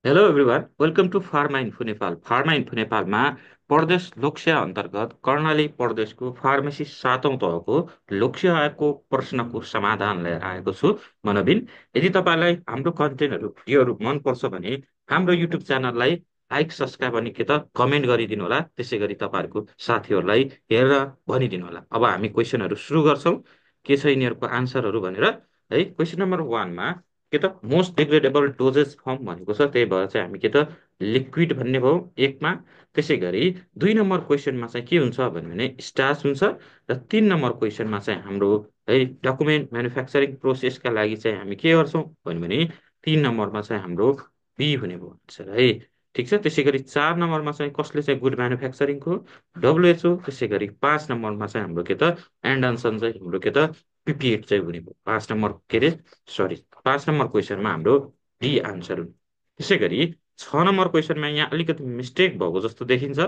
Hello everyone welcome to Pharma Info Nepal. फार्मा इन्फो नेपालमा प्रदेश लोकसेवा अन्तर्गत कर्णाली प्रदेशको फार्मेसी सातौँ तहको लोकसेवा आयोगको प्रश्नको समाधान लिएर आएको छु। म नवीन। यदि तपाईँलाई हाम्रो कन्टेन्टहरू भिडियोहरू मनपर्छ भने हाम्रो युट्युब च्यानललाई लाइक सब्सक्राइब अनि के त कमेन्ट गरिदिनु होला। त्यसै गरी तपाईँहरूको साथीहरूलाई हेरेर भनिदिनु होला। अब हामी क्वेसनहरू सुरु गर्छौँ के छ यिनीहरूको आन्सरहरू भनेर। है, क्वेसन नम्बर वानमा के त मोस्ट डिग्रेडेबल डोजेस फर्म भनेको छ, त्यही भएर चाहिँ हामी के त लिक्विड भन्ने भयो एकमा। त्यसै गरी 2 नम्बर क्वेसनमा चाहिँ के हुन्छ भने स्टार्च हुन्छ। र 3 नम्बर क्वेसनमा चाहिँ हाम्रो है डकुमेन्ट म्यानुफ्याक्चरिङ प्रोसेसका लागि चाहिँ हामी के गर्छौँ भने 3 नम्बरमा चाहिँ हाम्रो बी हुने भयो आन्सर है। ठिक छ। त्यसै गरी 4 नम्बरमा चाहिँ कसले चाहिँ गुड म्यानुफ्याक्चरिङको डब्लुएचओ। त्यसै गरी 5 नम्बरमा चाहिँ हाम्रो के त एन्डनसन चाहिँ हाम्रो के त पिपिएड चाहिँ हुने भयो 5 नम्बर के अरे सरी 5 नम्बर क्वेसनमा हाम्रो डी आन्सर हुने। त्यसै गरी 6 नम्बर क्वेसनमा यहाँ अलिकति मिस्टेक भएको जस्तो देखिन्छ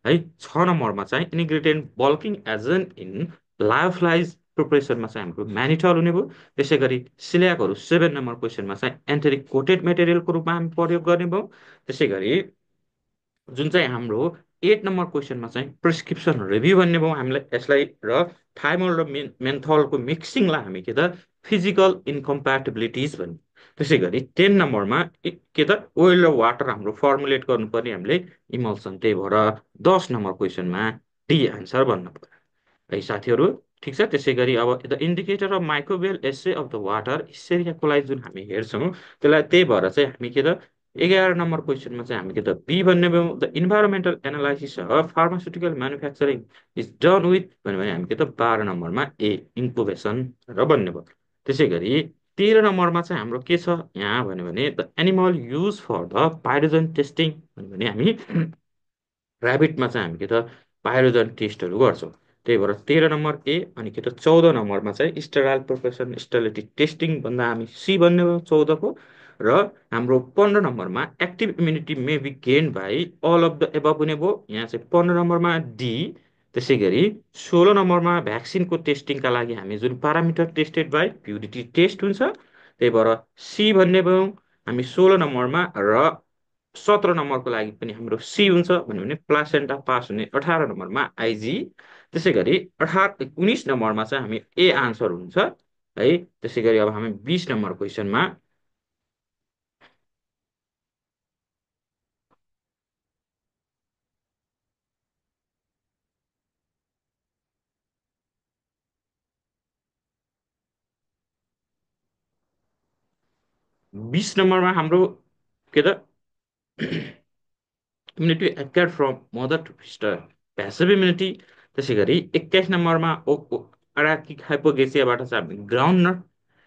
है। 6 नम्बरमा चाहिँ इन्ग्रिडियन्ट बल्किङ एजेन्ट इन लायोफ्लाइज प्रिपरेसनमा चाहिँ हाम्रो म्यानिटल हुने भयो। त्यसै गरी सिलियाकहरू 7 नम्बर क्वेसनमा चाहिँ एन्थेरिक कोटेड मेटेरियलको रूपमा हामी प्रयोग गर्ने भयो। त्यसै गरी जुन चाहिँ हाम्रो 8 नम्बर क्वेसनमा चाहिँ प्रिस्क्रिप्सन रिभ्यू भन्ने भयो हामीलाई यसलाई। र थाइमोल र मेन्थलको मिक्सिङलाई हामी के त फिजिकल इन्कम्प्याटिबिलिटिज भन्ने। त्यसै गरी 10 नम्बरमा के त ओइल र वाटर हाम्रो फर्मुलेट गर्नुपर्ने हामीले इमल्सन, त्यही भएर 10 नम्बर क्वेसनमा डी आन्सर बन्न पर्यो है साथीहरू। ठिक छ। त्यसै गरी अब the indicator of microbial assay of the water Escherichia coli जुन हामी हेर्छौँ त्यसलाई, त्यही भएर चाहिँ हामी के त 11 नम्बर क्वेसनमा चाहिँ हामी के त बी भन्ने भयो। The environmental analysis of pharmaceutical manufacturing is done with भन्यो भने हामी के त 12 नम्बरमा ए इन्कुबेसन र भन्ने भयो। त्यसै गरी 13 नम्बरमा चाहिँ हाम्रो के छ यहाँ भन्यो भने the animal use for the pyrogen testing भन्यो भने हामी ऱ्याबिटमा चाहिँ हामी के त पाइरोजन टेस्टहरू गर्छौँ। त्यही भएर 13 नम्बर ए अनि के त 14 नम्बरमा चाहिँ स्टेराइल प्रिपरेसन स्टेरिलिटी टेस्टिङ भन्दा हामी सी भन्ने भयो 14को। र हाम्रो 15 नम्बरमा active immunity may be gain by all of the above हुने भयो, यहाँ चाहिँ 15 नम्बरमा डी। त्यसै गरी 16 नम्बरमा भ्याक्सिनको टेस्टिङका लागि हामी जुन parameter tested by purity test हुन्छ, त्यही भएर सी भन्ने भयो हामी 16 नम्बरमा। र 17 नम्बरको लागि पनि हाम्रो सी हुन्छ भने प्लासेन्टा पास हुने 18 नम्बरमा आइजी। त्यसै गरी 19 नम्बरमा चाहिँ हामी ए आन्सर हुन्छ है। त्यसै गरी अब हामी 20 नम्बर क्वेसनमा 20 नम्बरमा हाम्रो के त immunity acquired from mother to sister passive immunity. त्यसै गरी 21 नम्बरमा अराकिक हाइपोगेसियाबाट चाहिँ हामी ग्राउन्ड नट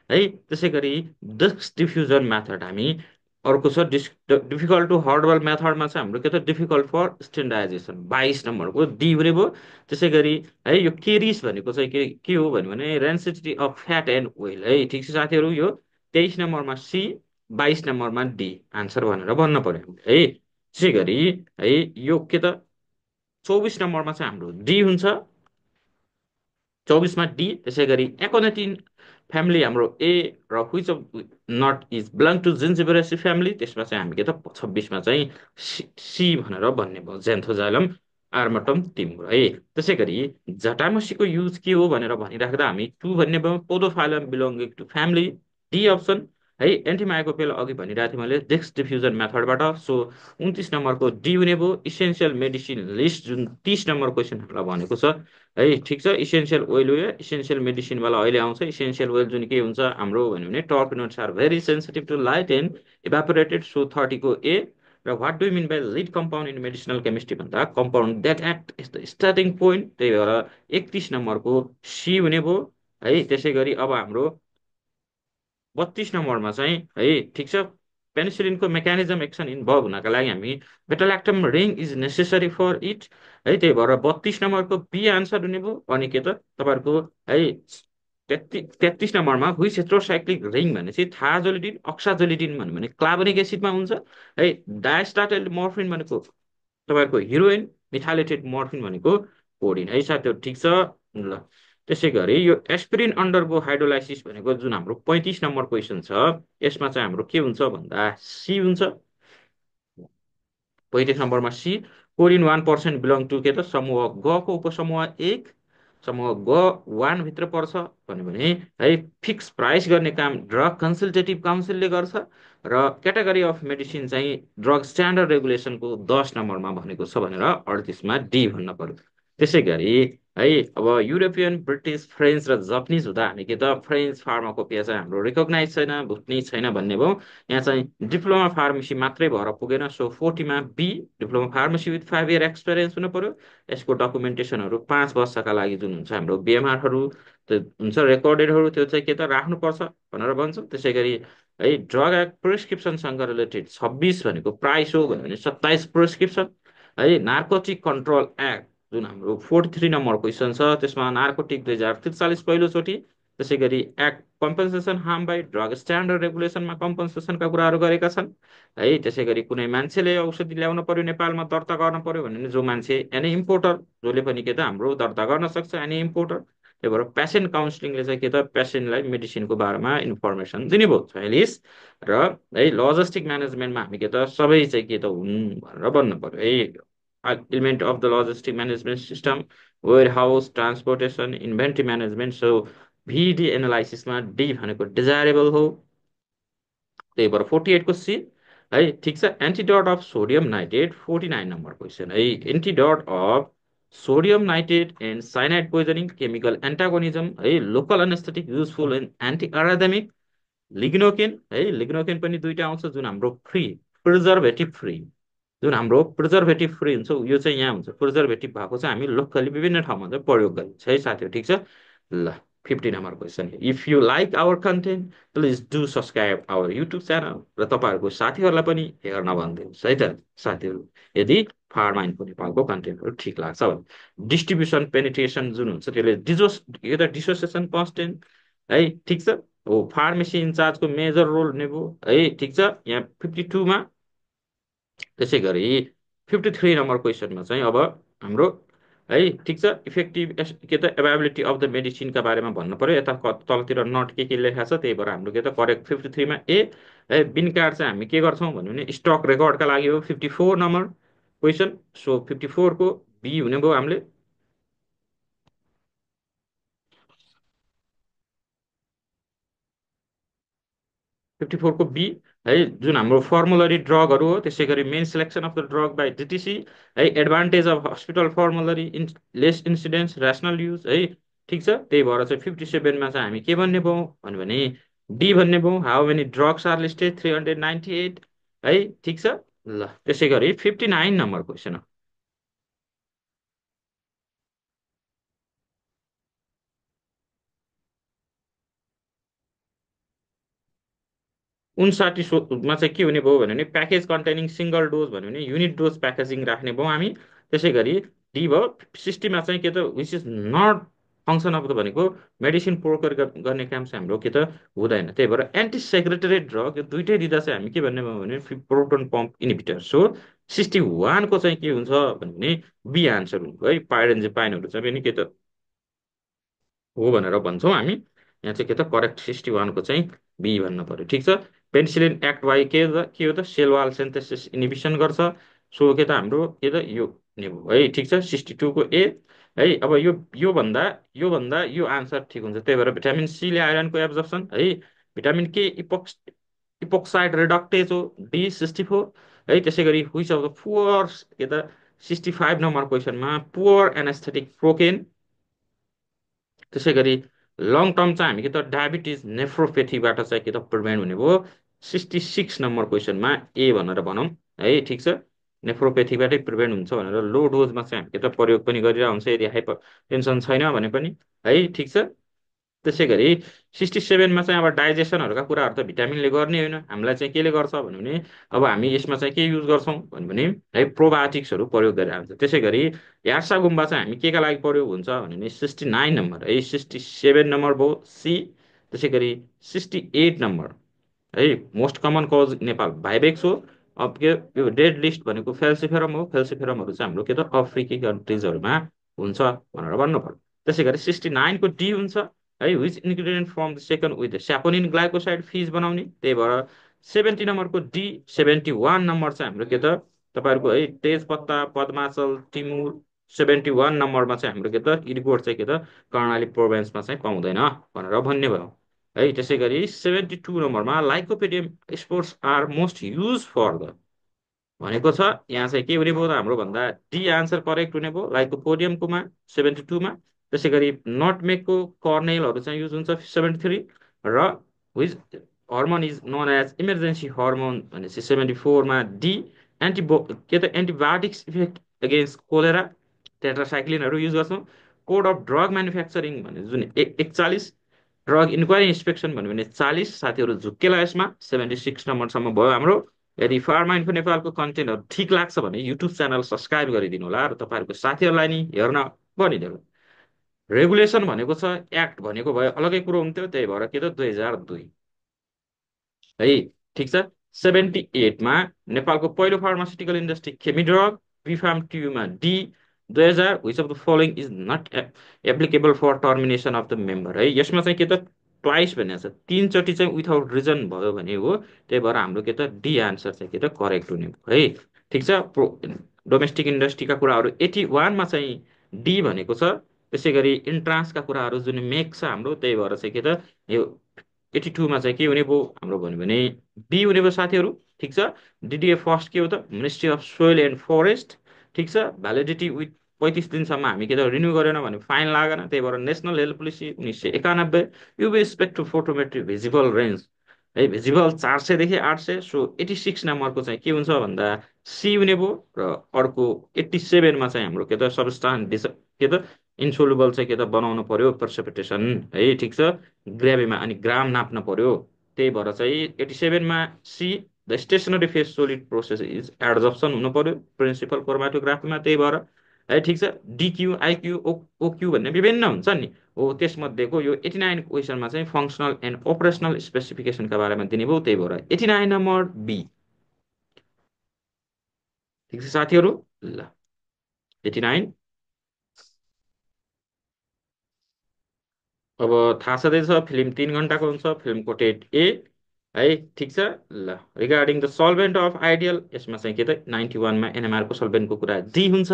है। त्यसै गरी डिस्क डिफ्युजन मेथड हामी अर्को छ डिफिकल्ट टु हर्डबल मेथडमा चाहिँ हाम्रो के त डिफिकल्ट फर स्ट्यान्डार्डाइजेसन 22 नम्बरको डी हुने भयो। त्यसै गरी है यो केरिस भनेको चाहिँ के हो भने रेन्सिटिटी अफ फ्याट एन्ड ओइल है। ठिक छ साथीहरू, यो 23 नम्बरमा सी 22 नम्बरमा डी आन्सर भनेर भन्न पर्यो हामीले है। त्यसै गरी है यो के त 24 नम्बरमा चाहिँ हाम्रो डी हुन्छ 24मा डी। त्यसै गरी एकोनेटिन फ्यामिली हाम्रो ए र which of nut is belong to Zingiberaceae family, त्यसमा चाहिँ हामी के त 26मा चाहिँ सी भनेर भन्ने भयो जेन्थोजाइलम आर्मटम टिम्ब्रो है। त्यसै गरी जटामसीको युज के हो भनेर भनिराख्दा हामी टु भन्ने भयो podophyllum belonging to family D option है। एन्टिमाइकोपियल अघि भनिरहेको थिएँ मैले डिस्क डिफ्युजन मेथडबाट, सो 29 नम्बरको डी हुने भयो। इसेन्सियल मेडिसिन लिस्ट जुन 30 नम्बर क्वेसन हामीलाई भनेको छ है। ठिक छ। इसेन्सियल ओइल हो, इसेन्सियल मेडिसिनवाला अहिले आउँछ। इसेन्सियल ओइल जुन के हुन्छ हाम्रो भन्यो भने terpenoids are very sensitive to light and evaporated, so 30को ए। र what do mean by lead compound in medicinal chemistry भन्दा compound that act is the starting point, त्यही भएर 31 नम्बरको सी हुने भयो है। त्यसै गरी अब हाम्रो 32 नम्बरमा चाहिँ है ठिक छ पेनिसिलिनको मेकानिजम एक्सन इन्भल्भ हुनका लागि हामी beta lactam ring is necessary for it है। त्यही भएर 32 नम्बरको बी आन्सर हुने भयो। अनि के त तपाईँहरूको है 33 नम्बरमा हुई हेट्रोसाइक्लिक रिङ भनेपछि थाजोलिडिन अक्साजोलिडिन भन्यो भने क्लाभोनिक एसिडमा हुन्छ है। डायस्टाटेल मर्फिन भनेको तपाईँहरूको हिरोइन, मिथाइलेटेड मर्फिन भनेको कोडिन है साथीहरू। ठिक छ ल। त्यसै गरी यो एस्पिरिन अन्डरगो हाइड्रोलाइसिस भनेको जुन हाम्रो 35 नम्बर क्वेसन छ, यसमा चाहिँ हाम्रो के हुन्छ भन्दा सी हुन्छ 35 नम्बरमा सी, कोरिन 1% बिलोङ टु के त समूह गको उपसमूह एक, समूह ग वान भित्र पर्छ भन्यो भने है फिक्स प्राइस गर्ने काम ड्रग कन्सल्टेटिभ काउन्सिलले गर्छ र क्याटेगोरी अफ मेडिसिन चाहिँ ड्रग स्ट्यान्डर्ड रेगुलेसनको 10 नम्बरमा भनेको छ भनेर 38मा डी भन्न पर्यो। त्यसै गरी है अब युरोपियन ब्रिटिस फ्रेन्च र जापानिज हुँदा हामी के त फ्रेन्च फार्माकोपिया चाहिँ हाम्रो रिकगनाइज छैन भुट्नै छैन भन्ने भयो। यहाँ चाहिँ डिप्लोमा फार्मेसी मात्रै भएर पुगेन, सो 40मा B diploma pharmacy with 5 year experience हुनु पर्यो। यसको डकुमेन्टेसनहरू 5 वर्षका लागि जुन हुन्छ हाम्रो बिएमआरहरू त्यो हुन्छ रेकर्डेडहरू त्यो चाहिँ के त राख्नुपर्छ भनेर भन्छ। त्यसै गरी है ड्रग एक्ट प्रिस्क्रिप्सनसँग रिलेटेड 26 भनेको प्राइस हो भन्यो भने 27 प्रिस्क्रिप्सन। है नार्कोटिक कन्ट्रोल एक्ट जुन हाम्रो 43 नम्बर क्वेसन छ त्यसमा नार्कोटिक 2043 पहिलोचोटि। त्यसै गरी act compensation harm by drug standard रेगुलेसनमा कम्पन्सेसनका कुराहरू गरेका छन्। है त्यसै गरी कुनै मान्छेले औषधि ल्याउन पर्यो नेपालमा दर्ता गर्न पर्यो भने जो मान्छे एनी इम्पोर्टर जसले पनि के त हाम्रो दर्ता गर्न सक्छ एनी इम्पोर्टर। त्यही भएर पेसेन्ट काउन्सिलिङले चाहिँ के त पेसेन्टलाई मेडिसिनको बारेमा इन्फर्मेसन दिने भयो 46। र है लजिस्टिक म्यानेजमेन्टमा हामी के त सबै चाहिँ के त हुन् भनेर भन्नु पर्यो है element of the logistic management system warehouse transportation inventory management. So VD एनालाइसिसमा डी भनेको डिजायरेबल हो। त्यही भएर 48को सी है ठिक छ। Antidote of sodium nitrate 49 number question है antidote of sodium nitrate and cyanide poisoning chemical antagonism है local anaesthetic useful in antiarrhythmic lignocaine है लिग्नोकेन पनि दुईटा आउँछ जुन हाम्रो फ्री प्रिजर्भेटिभ फ्री जुन हाम्रो प्रिजर्भेटिभ फ्री हुन्छ यो चाहिँ यहाँ हुन्छ प्रिजर्भेटिभ भएको चाहिँ हामी लोकली विभिन्न ठाउँमा चाहिँ प्रयोग गरिन्छ है साथीहरू ठिक छ। ल 50 number question if you like our content please do subscribe our YouTube channel र तपाईँहरूको साथीहरूलाई पनि हेर्न भनिदिनुहोस् है त साथीहरू यदि फार्मा इन्फो नेपालको कन्टेन्टहरू ठिक लाग्छ भने। डिस्ट्रिब्युसन पेनिट्रेसन जुन हुन्छ त्यसले यो त डिसोसिएसन कन्सटेन्ट है ठिक छ हो फार्मेसी इन्चार्जको मेजर रोल हुने भयो है ठिक छ यहाँ 52मा। त्यसै गरी 53 नम्बर क्वेसनमा चाहिँ अब हाम्रो है ठिक छ इफेक्टिभ के त एभाइबिलिटी अफ द मेडिसिनका बारेमा भन्नु पर्यो। यता तलतिर नट के लेखा छ त्यही भएर हाम्रो के त करेक्ट 53मा ए है बिन कार्ड चाहिँ हामी के गर्छौँ भन्यो भने स्टक रेकर्डका लागि हो 54 नम्बर क्वेसन। सो 54को बी हुने भयो हामीले। 54को बी है जुन हाम्रो फर्मुलरी ड्रगहरू हो। त्यसै गरी main selection of the drug by DTC है advantage of hospital formulary less incidence rational use है ठिक छ। त्यही भएर चाहिँ 57मा चाहिँ हामी के भन्ने भयौँ भन्यो भने डी भन्ने भयौँ how many drugs are listed 398 है ठिक छ। ल त्यसै गरी 59 नम्बर क्वेसन 59मा चाहिँ के हुने भयो भने प्याकेज कन्टेनिङ सिङ्गल डोज भन्यो भने युनिट डोज प्याकेजिङ राख्ने भयो हामी। त्यसै गरी डी भयो 60मा चाहिँ के त which is not function of the भनेको मेडिसिन प्रोकर गर्ने काम चाहिँ हाम्रो के त हुँदैन। त्यही भएर एन्टी सेक्रेटरी ड्रग यो दुइटै दिँदा चाहिँ हामी के भन्ने भयो भने प्रोटोन पम्प इनिबिटर। सो 61को चाहिँ के हुन्छ भने बी आन्सर हुन्छ है पाइरेन्जेपाइनहरू चाहिँ पनि के त हो भनेर भन्छौँ हामी। यहाँ चाहिँ के त करेक्ट 61को चाहिँ बी भन्नु पर्यो ठिक छ। पेनिसिलिन एक्ट बाई के हो त सेल वाल सिन्थेसिस इनिबिसन गर्छ। सो के त हाम्रो के त यो नि भयो है ठिक छ 62को ए है। अब योभन्दा यो आन्सर ठिक हुन्छ। त्यही भएर भिटामिन सीले आइरनको एब्जर्प्सन है भिटामिन के इपोक्साइड रिडक्टेज हो डी 64 है। त्यसै गरी विच अफ द पुवर के त 65 नम्बर क्वेसनमा पुवर एनेस्थेटिक प्रोकेन। त्यसै गरी लङ टर्म चाहिँ हामी के त डायबिटिज नेफ्रोपेथीबाट चाहिँ के त प्रिभेन्ट हुने भयो 66 नम्बर क्वेसनमा ए भनेर भनौँ है ठिक छ। नेफ्रोपेथीबाटै प्रिभेन्ट हुन्छ भनेर लो डोजमा चाहिँ हामी के त प्रयोग पनि गरिरहेको हुन्छ यदि हाइपर टेन्सन छैन भने पनि है ठिक छ। त्यसै गरी 67मा चाहिँ अब डाइजेसनहरूका कुराहरू त भिटामिनले गर्ने होइन हामीलाई चाहिँ केले गर्छ भन्यो भने अब हामी यसमा चाहिँ के युज गर्छौँ भन्यो भने है प्रोबायोटिक्सहरू प्रयोग गरेर हुन्छ। त्यसै गरी यार्सा गुम्बा चाहिँ हामी केका लागि प्रयोग हुन्छ भन्यो भने 69 नम्बर है 67 नम्बर भयो सी। त्यसै गरी 68 नम्बर है मोस्ट कमन कज नेपाल भाइबेक्स हो। अब के यो डेड लिस्ट भनेको फेल्सिफेरम हो फेल्सिफेरमहरू चाहिँ हाम्रो के त अफ्रिकी कन्ट्रिजहरूमा हुन्छ भनेर भन्नु पर्यो। त्यसै गरी 69को डी हुन्छ है which ingredient from the second with saponin glycoside fizz बनाउने। त्यही भएर 70 नम्बरको डी 71 नम्बर चाहिँ हाम्रो के त तपाईँहरूको है तेजपत्ता, पद्माचल, टिमुर 71 नम्बरमा चाहिँ हाम्रो के त इडकोड चाहिँ के त कर्णाली प्रोभिन्समा चाहिँ पाउँदैन भनेर भन्ने भयो है। त्यसै गरी 72 नम्बरमा lycopodium spores are most use for the भनेको छ। यहाँ चाहिँ के हुने भयो त हाम्रो भन्दा डी आन्सर करेक्ट हुने भयो लाइकोपोडियमकोमा 72मा। त्यसै गरी नटमेगको कर्नेलहरू चाहिँ युज हुन्छ 73 र which hormone is known as emergency hormone भनेपछि 74मा डी एन्टिबो के त एन्टिबायोटिक्स इफेक्ट एगेन्स्ट कोलेरा टेट्रासाइक्लिनहरू युज गर्छौँ। कोड अफ ड्रग म्यानुफ्याक्चरिङ भने जुन 41 ड्रग इन्क्वायरी इन्सपेक्सन भन्यो भने 40 साथीहरू झुक्केला यसमा 76 नम्बरसम्म भयो हाम्रो। यदि फार्मा इन्फो नेपालको कन्टेन्टहरू ठिक लाग्छ भने युट्युब च्यानल सब्सक्राइब गरिदिनु होला र तपाईँहरूको साथीहरूलाई नि हेर्न भनिदिनु। रेगुलेसन भनेको छ एक्ट भनेको भए अलग्गै कुरो हुन्थ्यो, त्यही भएर के त 2002 है। ठिक छ। 78मा नेपालको पहिलो फार्मास्युटिकल इन्डस्ट्री खेमिड्रग बिफार्म ट्युमा D 2000 which of the following is not applicable for termination of the member है। यसमा चाहिँ के त ट्वाइस भनेको छ, तिनचोटि चाहिँ विथआउट रिजन भयो भने हो, त्यही भएर हाम्रो के त डी आन्सर चाहिँ के त करेक्ट हुने भयो है। ठिक छ। डोमेस्टिक इन्डस्ट्रीका कुराहरू 81मा चाहिँ डी भनेको छ। त्यसै गरी इन्ट्रान्सका कुराहरू जुन मेक छ हाम्रो, त्यही भएर चाहिँ के त यो 82मा चाहिँ के हुने भयो हाम्रो भन्यो भने बी हुने भयो साथीहरू। ठिक छ। डिडिए फर्स्ट के हो त ministry of soil and forest. ठिक छ। भ्यालिडिटी विथ 35 दिनसम्म हामी के त रिन्यू गरेन भने फाइन लागेन, त्यही भएर national health policy 1991। UV spectrophotometry visible range है भिजिबल 400 देखि 800। सो 86 नम्बरको चाहिँ के हुन्छ भन्दा सी हुने भयो र अर्को 87मा चाहिँ हाम्रो के त सबस्टान्स के त इन्सोलुबल चाहिँ के त बनाउनु पर्यो प्रेसिपिटेसन है। ठिक छ। ग्राभीमा अनि ग्राम नाप्न पर्यो, त्यही भएर चाहिँ 87मा C the stationary phase solid process is adsorption हुनु पर्यो प्रिन्सिपल क्रोमाटोग्राफीमा, त्यही भएर है। ठिक छ। डिक्यू आइक्यू ओक्यू भन्ने विभिन्न हुन्छ नि हो, त्यसमध्येको यो 89 क्वेसनमा चाहिँ फङ्सनल एन्ड अपरेसनल स्पेसिफिकेसनका बारेमा दिने भयो, त्यही भएर 89 नम्बर बी। ठिक छ साथीहरू। ल 89 अब थाहा छँदैछ फिल्म 3 घन्टाको हुन्छ, फिल्मको टेट ए है। ठिक छ। ल regarding the solvent of ideal यसमा चाहिँ के त 91मा एनएमआरको सल्भेन्टको कुरा डी हुन्छ।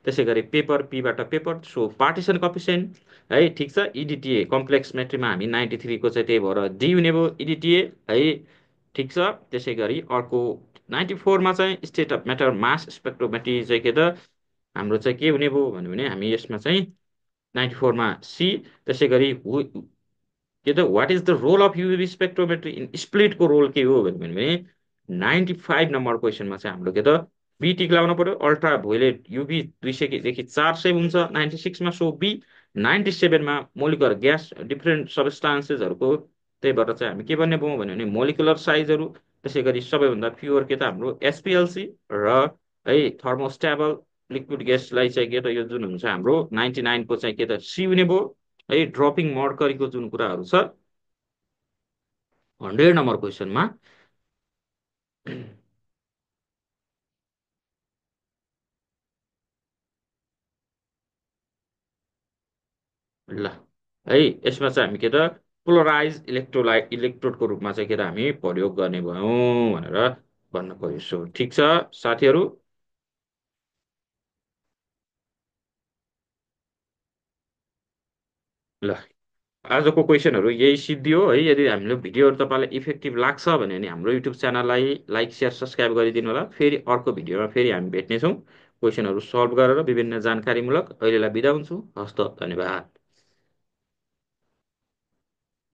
त्यसै गरी पेपर पीबाट पेपर सो पार्टिसन कफिसेन्ट है। ठिक छ। इडिटिए कम्प्लेक्स मेट्रीमा हामी 93को चाहिँ, त्यही भएर डी हुने भयो इडिटिए है। ठिक छ। त्यसै गरी अर्को 94मा चाहिँ state of matter mass spectrometry चाहिँ के त हाम्रो चाहिँ के हुने भयो भन्यो भने हामी यसमा चाहिँ 94मा सी। त्यसै गरी के त what is the role of UV spectrometry in स्प्लिटको रोल के हो भने 95 नम्बर क्वेसनमा चाहिँ हाम्रो के त बी टिक लाउनु पर्यो। अल्ट्रा भोइलेट युभी 200देखि 400 हुन्छ 96मा, सो बी। 97मा मोलिकुलर ग्यास डिफ्रेन्ट सबस्टान्सेसहरूको, त्यही भएर चाहिँ हामी के भन्ने पाउँ भन्यो भने मोलिकुलर साइजहरू। त्यसै गरी सबैभन्दा प्योर के त हाम्रो एसपिएलसी र है थर्मोस्टेबल लिक्विड ग्यासलाई चाहिँ के त यो जुन हुन्छ हाम्रो 99को चाहिँ के त सी हुने भयो है। ड्रपिङ मर्करीको जुन कुराहरू छ 100 नम्बर क्वेसनमा ल है यसमा चाहिँ हामी के त पोलराइज इलेक्ट्रोलाइट इलेक्ट्रोडको रूपमा चाहिँ के त हामी प्रयोग गर्ने भयौँ भनेर भन्न खोजेको छु। ठिक छ साथीहरू। ल आजको क्वेसनहरू यही सिद्धियो है। यदि हामीले भिडियोहरू तपाईँलाई इफेक्टिभ लाग्छ भने हाम्रो युट्युब च्यानललाई लाइक सेयर सब्सक्राइब गरिदिनु होला। फेरि अर्को भिडियोमा फेरि हामी भेट्नेछौँ क्वेसनहरू सल्भ गरेर विभिन्न जानकारीमूलक। अहिलेलाई बिदा हुन्छु। हस्त धन्यवाद।